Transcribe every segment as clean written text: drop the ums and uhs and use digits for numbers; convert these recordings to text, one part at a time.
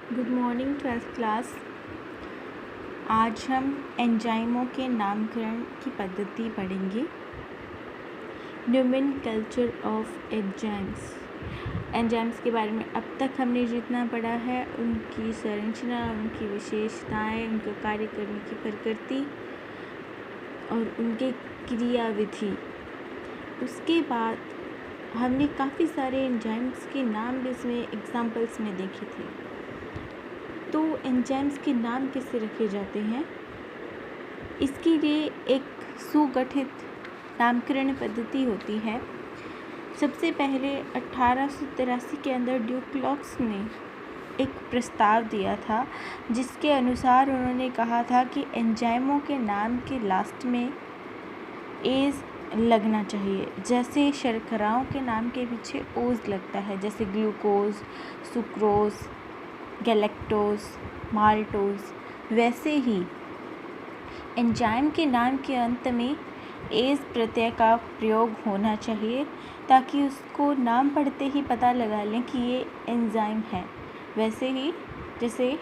Good morning 12th class. आज हम एंजाइमों के नामकरण की पद्धति पढ़ेंगे। Nomenclature of enzymes. एंजाइम्स के बारे में अब तक हमने जितना पढ़ा है, उनकी संरचना, उनकी विशेषताएं, उनका कार्य करने की प्रकृति और उनके क्रियाविधि। उसके बाद हमने काफ़ी सारे एंजाइम्स के नाम भी इसमें एग्जाम्पल्स में देखे थे। तो एंजाइम्स के नाम किससे रखे जाते हैं, इसके लिए एक सुगठित नामकरण पद्धति होती है। सबसे पहले 1883 के अंदर ड्यूक्लॉक्स ने एक प्रस्ताव दिया था, जिसके अनुसार उन्होंने कहा था कि एंजाइमों के नाम के लास्ट में एज लगना चाहिए। जैसे शर्कराओं के नाम के पीछे ओज लगता है, जैसे ग्लूकोज, सुक्रोज, गैलेक्टोज, माल्टोज, वैसे ही एंजाइम के नाम के अंत में एज प्रत्यय का प्रयोग होना चाहिए, ताकि उसको नाम पढ़ते ही पता लगा लें कि ये एंजाइम है। वैसे ही जैसे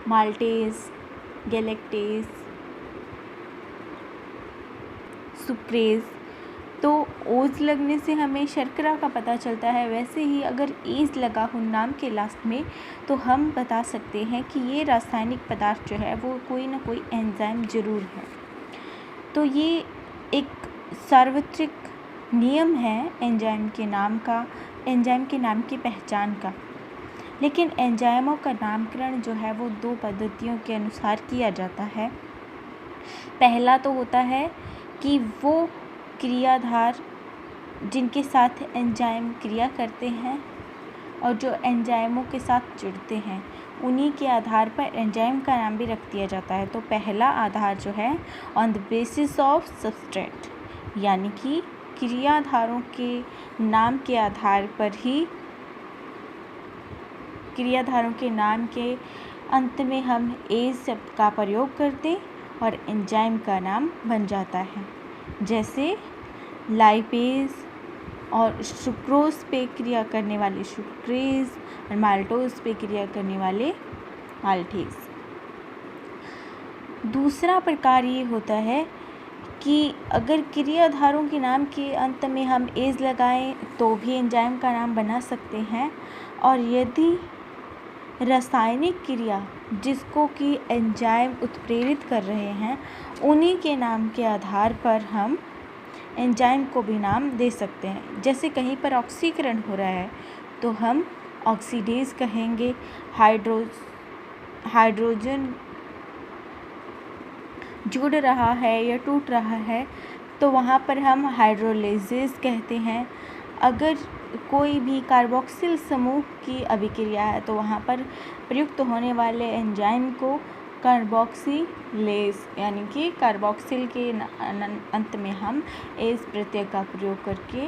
माल्टेज, गैलेक्टेज, सुक्रेज, तो ओज लगने से हमें शर्करा का पता चलता है। वैसे ही अगर एज लगा हो नाम के लास्ट में, तो हम बता सकते हैं कि ये रासायनिक पदार्थ जो है वो कोई ना कोई एंजाइम ज़रूर है। तो ये एक सार्वत्रिक नियम है एंजाइम के नाम का, एंजाइम के नाम की पहचान का। लेकिन एंजाइमों का नामकरण जो है वो दो पद्धतियों के अनुसार किया जाता है। पहला तो होता है कि वो क्रियाधार जिनके साथ एंजाइम क्रिया करते हैं और जो एंजाइमों के साथ जुड़ते हैं, उन्हीं के आधार पर एंजाइम का नाम भी रख दिया जाता है। तो पहला आधार जो है on the basis of substrate, यानी कि क्रियाधारों के नाम के आधार पर ही क्रियाधारों के नाम के अंत में हम एज शब्द का प्रयोग करते और एंजाइम का नाम बन जाता है। जैसे लाइपेज और सुक्रोज पे क्रिया करने वाले सुक्रेज और माल्टोज पे क्रिया करने वाले माल्टेज। दूसरा प्रकार ये होता है कि अगर क्रियाधारों के नाम के अंत में हम एज लगाएं तो भी एंजाइम का नाम बना सकते हैं, और यदि रासायनिक क्रिया जिसको कि एंजाइम उत्प्रेरित कर रहे हैं, उन्हीं के नाम के आधार पर हम एंजाइम को भी नाम दे सकते हैं। जैसे कहीं पर ऑक्सीकरण हो रहा है तो हम ऑक्सीडेज कहेंगे। हाइड्रोजन जुड़ रहा है या टूट रहा है तो वहाँ पर हम हाइड्रोलाइजेज कहते हैं। अगर कोई भी कार्बोक्सिल समूह की अभिक्रिया है तो वहाँ पर प्रयुक्त होने वाले एंजाइम को कार्बोक्सिलेज, यानी कि कार्बोक्सिल के अंत में हम एज प्रत्यय का प्रयोग करके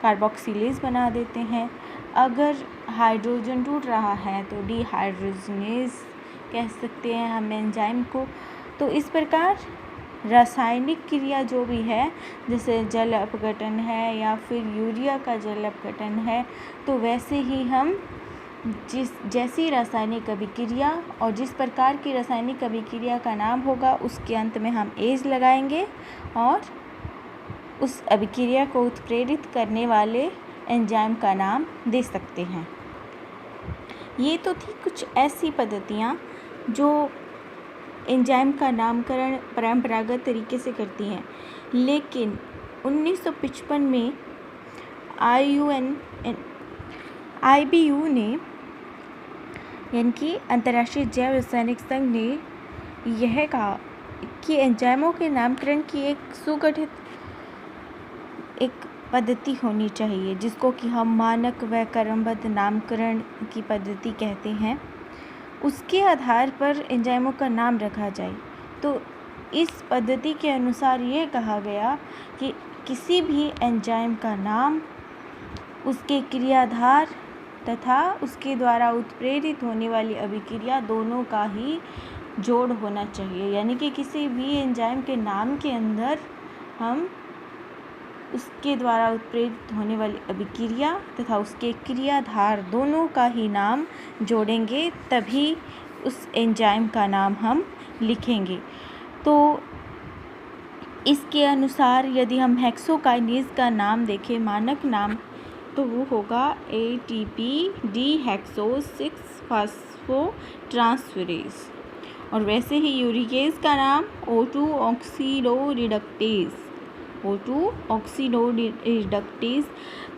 कार्बोक्सिलेज बना देते हैं। अगर हाइड्रोजन टूट रहा है तो डिहाइड्रोजनेज कह सकते हैं हम एंजाइम को। तो इस प्रकार रासायनिक क्रिया जो भी है, जैसे जल अपघटन है या फिर यूरिया का जल अपघटन है, तो वैसे ही हम जैसी रासायनिक अभिक्रिया और जिस प्रकार की रासायनिक अभिक्रिया का नाम होगा, उसके अंत में हम एज लगाएंगे और उस अभिक्रिया को उत्प्रेरित करने वाले एंजाइम का नाम दे सकते हैं। ये तो थी कुछ ऐसी पद्धतियाँ जो एंजाइम का नामकरण परंपरागत तरीके से करती हैं। लेकिन 1955 में IBU ने, यानी कि अंतर्राष्ट्रीय जैव रासायनिक संघ ने, यह कहा कि एंजाइमों के नामकरण की एक सुगठित एक पद्धति होनी चाहिए, जिसको कि हम मानक व क्रमबद्ध नामकरण की पद्धति कहते हैं। उसके आधार पर एंजाइमों का नाम रखा जाए। तो इस पद्धति के अनुसार ये कहा गया कि किसी भी एंजाइम का नाम उसके क्रियाधार तथा उसके द्वारा उत्प्रेरित होने वाली अभिक्रिया दोनों का ही जोड़ होना चाहिए। यानी कि किसी भी एंजाइम के नाम के अंदर हम उसके द्वारा उत्प्रेरित होने वाली अभिक्रिया तथा उसके क्रियाधार दोनों का ही नाम जोड़ेंगे, तभी उस एंजाइम का नाम हम लिखेंगे। तो इसके अनुसार यदि हम हेक्सोकाइनेज का नाम देखें, मानक नाम, तो वो होगा ATP डिहेक्सो 6 फॉस्फोट्रांसफेरेज। और वैसे ही यूरिकेज का नाम O2 ऑक्सीडोरिडक्टेज।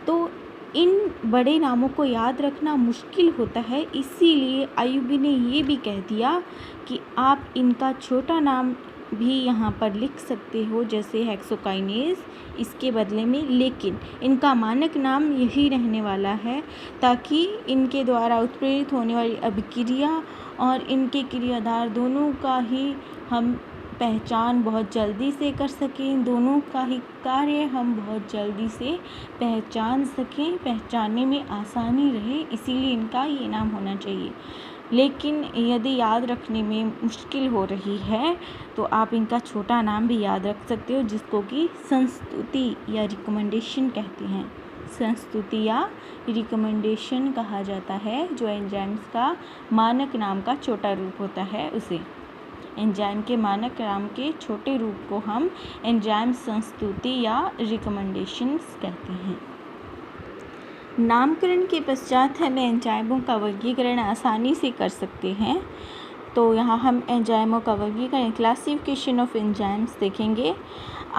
तो इन बड़े नामों को याद रखना मुश्किल होता है, इसीलिए आयुबी ने ये भी कह दिया कि आप इनका छोटा नाम भी यहाँ पर लिख सकते हो, जैसे हेक्सोकाइनेज इसके बदले में, लेकिन इनका मानक नाम यही रहने वाला है, ताकि इनके द्वारा उत्प्रेरित होने वाली अभिक्रिया और इनके क्रियाधार दोनों का ही हम पहचान बहुत जल्दी से कर सकें, दोनों का ही कार्य हम बहुत जल्दी से पहचान सकें, पहचानने में आसानी रहे, इसीलिए इनका ये नाम होना चाहिए। लेकिन यदि याद रखने में मुश्किल हो रही है तो आप इनका छोटा नाम भी याद रख सकते हो, जिसको कि संस्तुति या रिकमेंडेशन कहते हैं। संस्तुति या रिकमेंडेशन कहा जाता है, जो एंजाइम्स का मानक नाम का छोटा रूप होता है उसे। एंजाइम के मानक नाम के छोटे रूप को हम एंजाइम संस्तुति या रिकमेंडेशंस कहते हैं। नामकरण के पश्चात हम एंजाइमों का वर्गीकरण आसानी से कर सकते हैं। तो यहाँ हम एंजाइमों का वर्गीकरण, क्लासिफिकेशन ऑफ एंजाइम्स देखेंगे।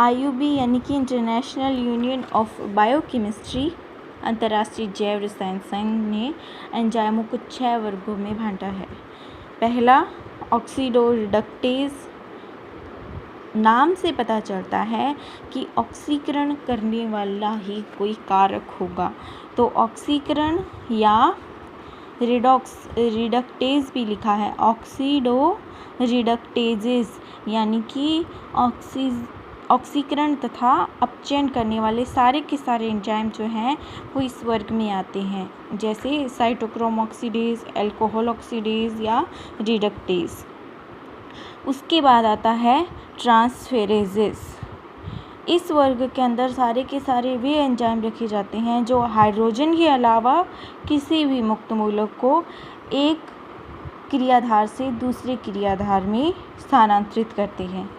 IUB यानी कि इंटरनेशनल यूनियन ऑफ बायोकेमिस्ट्री, अंतर्राष्ट्रीय जैव रसायन संघ ने एंजाइमों को 6 वर्गों में बांटा है। पहला ऑक्सीडोरिडक्टेज। नाम से पता चलता है कि ऑक्सीकरण करने वाला ही कोई कारक होगा, तो ऑक्सीकरण या रिडक्टेज भी लिखा है, ऑक्सीडोरिडक्टेजेस, यानी कि ऑक्सीकरण तथा अपचयन करने वाले सारे के सारे एंजाइम जो हैं वो इस वर्ग में आते हैं, जैसे साइटोक्रोम ऑक्सीडेज, अल्कोहल ऑक्सीडेज या रिडक्टेज। उसके बाद आता है ट्रांसफेरेजेस। इस वर्ग के अंदर सारे के सारे वे एंजाइम रखे जाते हैं जो हाइड्रोजन के अलावा किसी भी मुक्त मूलक को एक क्रियाधार से दूसरे क्रियाधार में स्थानांतरित करते हैं।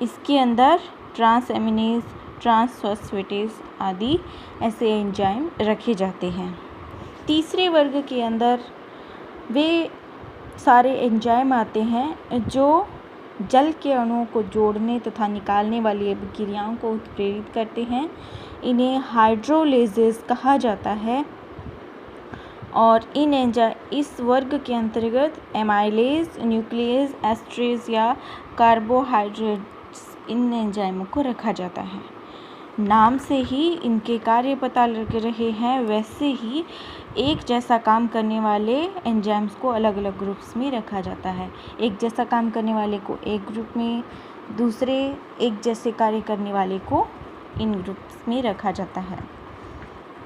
इसके अंदर ट्रांसएमिनेज, ट्रांसफॉस्फेटेज आदि ऐसे एंजाइम रखे जाते हैं। तीसरे वर्ग के अंदर वे सारे एंजाइम आते हैं जो जल के अणुओं को जोड़ने तथा निकालने वाली अभिक्रियाओं को उत्प्रेरित करते हैं। इन्हें हाइड्रोलेजेस कहा जाता है। और इस वर्ग के अंतर्गत एमाइलेज, न्यूक्लियस, एस्ट्रेज या कार्बोहाइड्रेट्स, इन एंजाइमों को रखा जाता है। नाम से ही इनके कार्य पता लग रहे हैं, वैसे ही एक जैसा काम करने वाले एंजाइम्स को अलग अलग ग्रुप्स में रखा जाता है। एक जैसा काम करने वाले को एक ग्रुप में, दूसरे एक जैसे कार्य करने वाले को इन ग्रुप्स में रखा जाता है।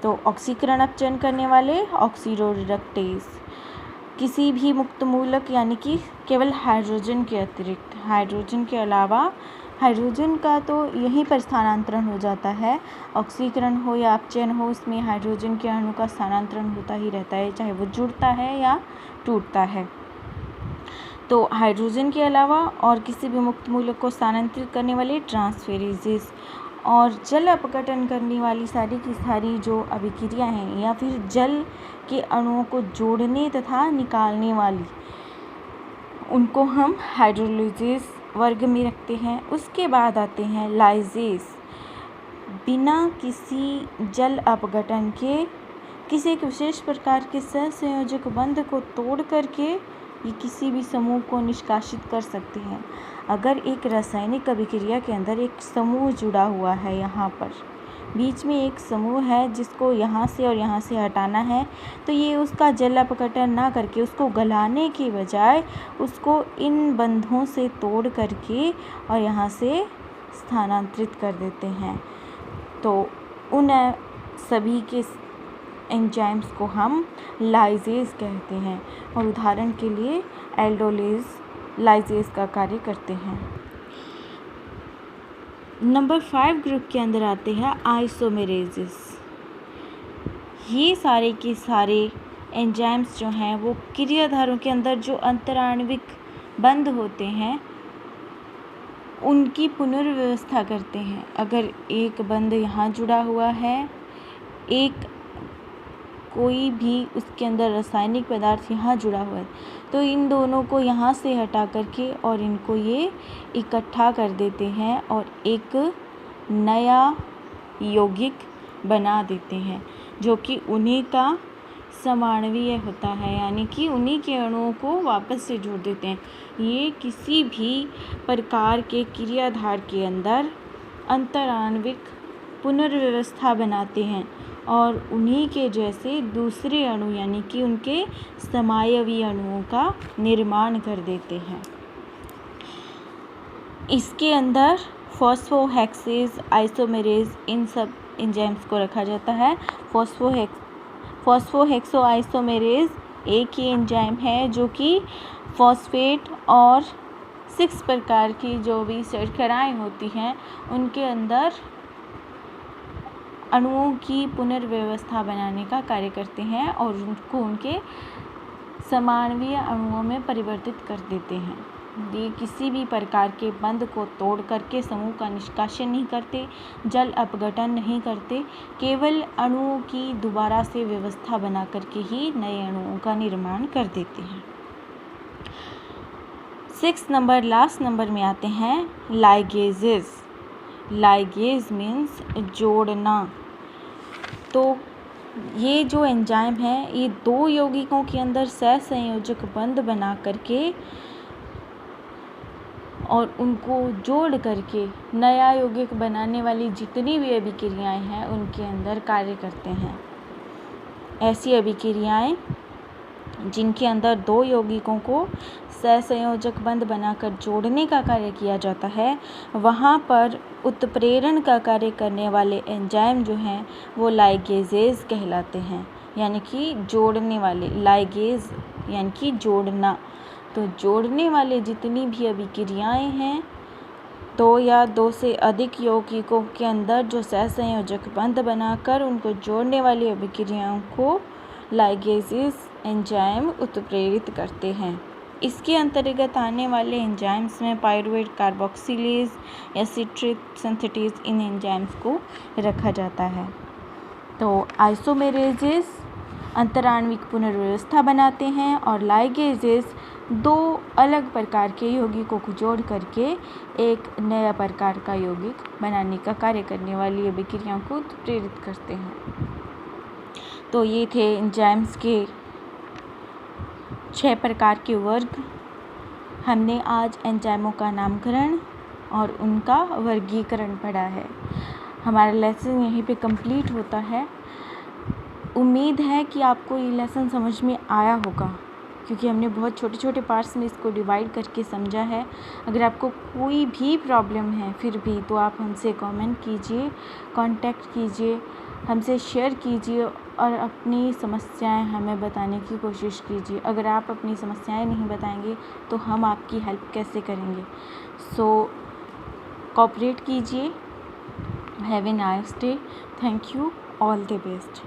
तो ऑक्सीकरण अपचयन करने वाले ऑक्सीडोरिडक्टेज, किसी भी मुक्त मूलक यानी कि केवल हाइड्रोजन के अतिरिक्त, हाइड्रोजन के अलावा, हाइड्रोजन का तो यहीं पर स्थानांतरण हो जाता है, ऑक्सीकरण हो या अपचयन हो, उसमें हाइड्रोजन के अणु का स्थानांतरण होता ही रहता है, चाहे वो जुड़ता है या टूटता है। तो हाइड्रोजन के अलावा और किसी भी मुक्त मूलक को स्थानांतरित करने वाले ट्रांसफेरेजेस, और जल अपघटन करने वाली सारी की सारी जो अभिक्रिया हैं या फिर जल के अणुओं को जोड़ने तथा निकालने वाली, उनको हम हाइड्रोलिजेस वर्ग में रखते हैं। उसके बाद आते हैं लाइजेस। बिना किसी जल अपघटन के किसी एक विशेष प्रकार के सहसंयोजक बंध को तोड़ करके ये किसी भी समूह को निष्कासित कर सकते हैं। अगर एक रासायनिक अभिक्रिया के अंदर एक समूह जुड़ा हुआ है, यहाँ पर बीच में एक समूह है जिसको यहाँ से और यहाँ से हटाना है, तो ये उसका जल अपघटन ना करके उसको गलाने के बजाय उसको इन बंधों से तोड़ करके और यहाँ से स्थानांतरित कर देते हैं। तो उन सभी के एंजाइम्स को हम लाइजेस कहते हैं, और उदाहरण के लिए एल्डोलेज लाइजेस का कार्य करते हैं। नंबर 5 ग्रुप के अंदर आते हैं आइसोमेरेजेस। ये सारे के सारे एंजाइम्स जो हैं वो क्रियाधारों के अंदर जो अंतराण्विक बंध होते हैं उनकी पुनर्व्यवस्था करते हैं। अगर एक बंध यहाँ जुड़ा हुआ है, एक कोई भी उसके अंदर रासायनिक पदार्थ यहाँ जुड़ा हुआ है, तो इन दोनों को यहाँ से हटा करके और इनको ये इकट्ठा कर देते हैं और एक नया यौगिक बना देते हैं जो कि उन्हीं का समाणवीय होता है, यानी कि उन्हीं के अणुओं को वापस से जोड़ देते हैं। ये किसी भी प्रकार के क्रियाधार के अंदर अंतराण्विक पुनर्व्यवस्था बनाते हैं और उन्हीं के जैसे दूसरे अणु यानी कि उनके समायवी अणुओं का निर्माण कर देते हैं। इसके अंदर फॉस्फोहेक्सेज, आइसोमेरेज, इन सब एंजाइम्स को रखा जाता है। फॉस्फोहेक्सो आइसोमेरेज एक ही एंजाइम है जो कि फॉस्फेट और 6 प्रकार की जो भी शर्कराएं होती हैं उनके अंदर अणुओं की पुनर्व्यवस्था बनाने का कार्य करते हैं और उनको उनके समाणवीय अणुओं में परिवर्तित कर देते हैं। ये किसी भी प्रकार के बंध को तोड़ करके समूह का निष्कासन नहीं करते, जल अपघटन नहीं करते, केवल अणुओं की दोबारा से व्यवस्था बना करके ही नए अणुओं का निर्माण कर देते हैं। 6 नंबर लास्ट नंबर में आते हैं लाइगेजेस। लाइगेज मीन्स जोड़ना। तो ये जो एंजाइम है ये 2 यौगिकों के अंदर सहसंयोजक बंध बना करके और उनको जोड़ करके नया यौगिक बनाने वाली जितनी भी अभिक्रियाएं हैं उनके अंदर कार्य करते हैं। ऐसी अभिक्रियाएं जिनके अंदर 2 यौगिकों को सहसंयोजक बंध बनाकर जोड़ने का कार्य किया जाता है, वहाँ पर उत्प्रेरण का कार्य करने वाले एंजाइम जो हैं वो लाइगेजेस कहलाते हैं, यानी कि जोड़ने वाले। लाइगेज यानी कि जोड़ना। तो जोड़ने वाले जितनी भी अभिक्रियाएं हैं 2 या 2 से अधिक यौगिकों के अंदर जो सहसंयोजक बंध बनाकर उनको जोड़ने वाली अभिक्रियाओं को लाइगेजेस एंजाइम उत्प्रेरित करते हैं। इसके अंतर्गत आने वाले एंजाइम्स में पायरुवेट कार्बोक्सिलेज या सिट्रिक सिंथेटेज इन एंजाइम्स को रखा जाता है। तो आइसोमेरेजेस अंतराण्विक पुनर्व्यवस्था बनाते हैं और लाइगेजेस 2 अलग प्रकार के यौगिकों को जोड़ करके एक नया प्रकार का यौगिक बनाने का कार्य करने वाली अभिक्रियाओं को प्रेरित करते हैं। तो ये थे एंजाइम्स के 6 प्रकार के वर्ग। हमने आज एंजाइमों का नामकरण और उनका वर्गीकरण पढ़ा है। हमारा लेसन यहीं पे कंप्लीट होता है। उम्मीद है कि आपको ये लेसन समझ में आया होगा, क्योंकि हमने बहुत छोटे छोटे पार्ट्स में इसको डिवाइड करके समझा है। अगर आपको कोई भी प्रॉब्लम है फिर भी तो आप हमसे कमेंट कीजिए, कांटेक्ट कीजिए, हमसे शेयर कीजिए और अपनी समस्याएं हमें बताने की कोशिश कीजिए। अगर आप अपनी समस्याएं नहीं बताएंगे तो हम आपकी हेल्प कैसे करेंगे। सो कोऑपरेट कीजिए। Have a nice day. Thank you. All the best.